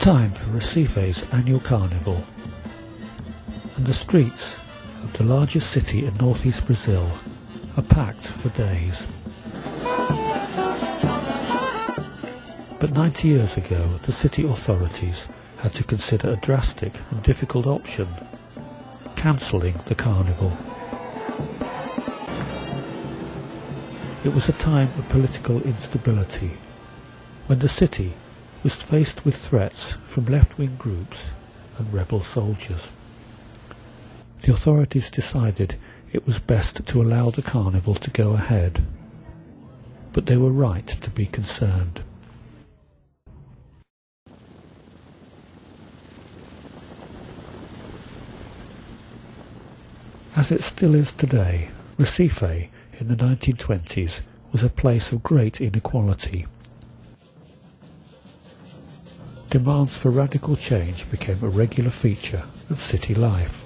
time for Recife's annual Carnival, and the streets of the largest city in northeast Brazil are packed for days. But 90 years ago, the city authorities had to consider a drastic and difficult option: cancelling the Carnival. It was a time of political instability, when the city was faced with threats from left-wing groups and rebel soldiers. The authorities decided it was best to allow the Carnival to go ahead, but they were right to be concerned. As it still is today, Recife in the 1920s was a place of great inequality. Demands for radical change became a regular feature of city life.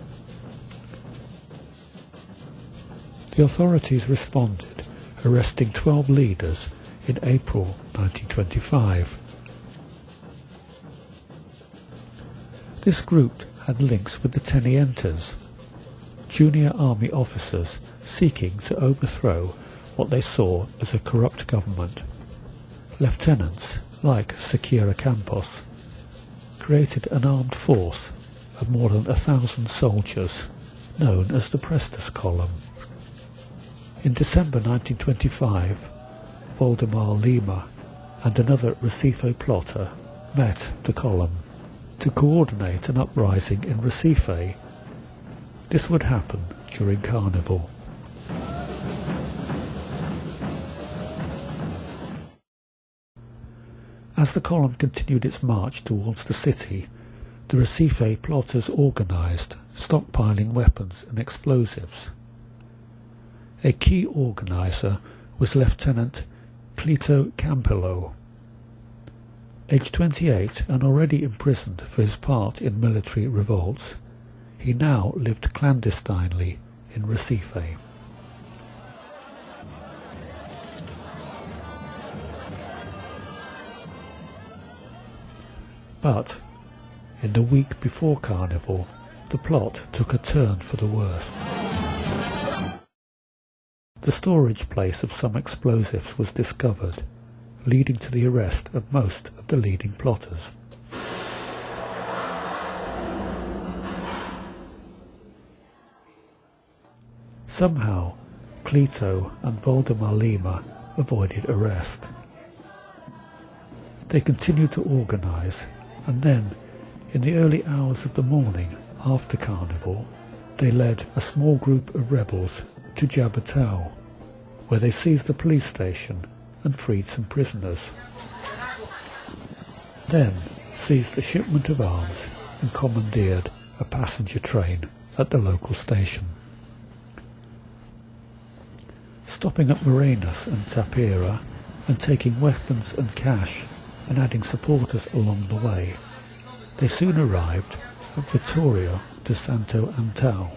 The authorities responded, arresting 12 leaders in April 1925. This group had links with the Tenientes, junior army officers seeking to overthrow what they saw as a corrupt government. Lieutenants, like Siqueira Campos, created an armed force of more than 1,000 soldiers, known as the Prestes Column. In December 1925, Valdemar Lima and another Recife plotter met the column to coordinate an uprising in Recife. This would happen during Carnival. As the column continued its march towards the city, the Recife plotters organised, stockpiling weapons and explosives. A key organiser was Lieutenant Cleto Campelo. Aged 28 and already imprisoned for his part in military revolts, he now lived clandestinely in Recife. But in the week before Carnival, the plot took a turn for the worse. The storage place of some explosives was discovered, leading to the arrest of most of the leading plotters. Somehow, Cleto and Valdemar Lima avoided arrest. They continued to organise, and then, in the early hours of the morning after Carnival, they led a small group of rebels to Jaboteau, where they seized the police station and freed some prisoners. Then seized a shipment of arms and commandeered a passenger train at the local station. Stopping at Morenas and Tapera and taking weapons and cash and adding supporters along the way, they soon arrived at Vitória de Santo Antão.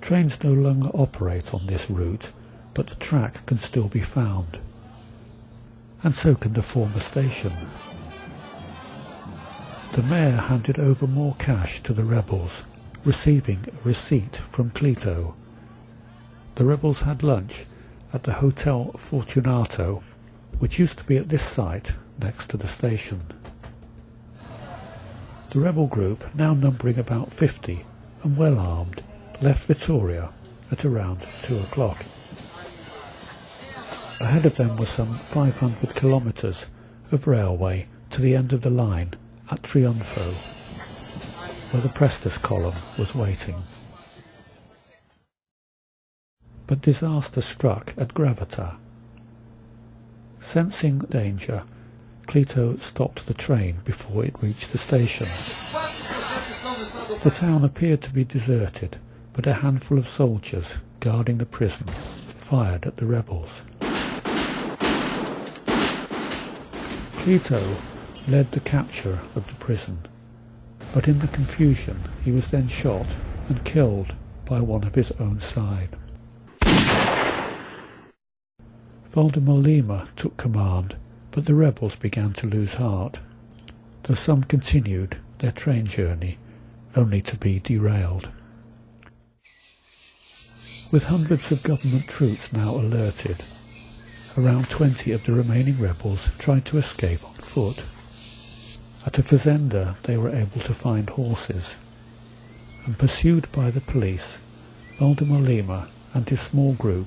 Trains no longer operate on this route, but the track can still be found, and so can the former station. The mayor handed over more cash to the rebels, receiving a receipt from Cleto. The rebels had lunch at the Hotel Fortunato, which used to be at this site next to the station. The rebel group, now numbering about 50 and well armed, left Vitória at around 2 o'clock. Ahead of them were some 500 kilometres of railway to the end of the line at Triunfo, where the Prestes Column was waiting. But disaster struck at Gravata. Sensing danger, Cleto stopped the train before it reached the station. The town appeared to be deserted, but a handful of soldiers guarding the prison fired at the rebels. Cleto led the capture of the prison, but in the confusion he was then shot and killed by one of his own side. Valdemar Lima took command, but the rebels began to lose heart, though some continued their train journey, only to be derailed. With hundreds of government troops now alerted, around 20 of the remaining rebels tried to escape on foot. At a fazenda they were able to find horses, and pursued by the police, Valdemar Lima and his small group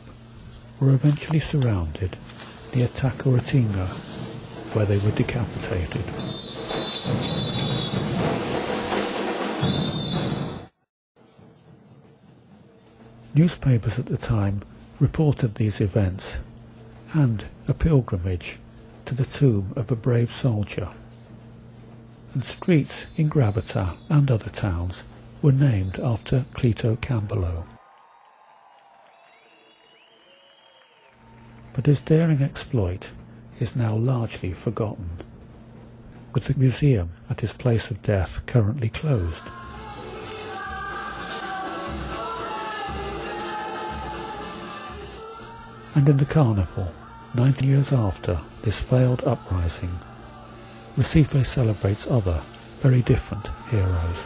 were eventually surrounded near Taquaritinga, where they were decapitated. Newspapers at the time reported these events and a pilgrimage to the tomb of a brave soldier, and streets in Gravata and other towns were named after Cleto Campelo. But his daring exploit is now largely forgotten, with the museum at his place of death currently closed. And in the Carnival, 90 years after this failed uprising, Recife celebrates other, very different heroes.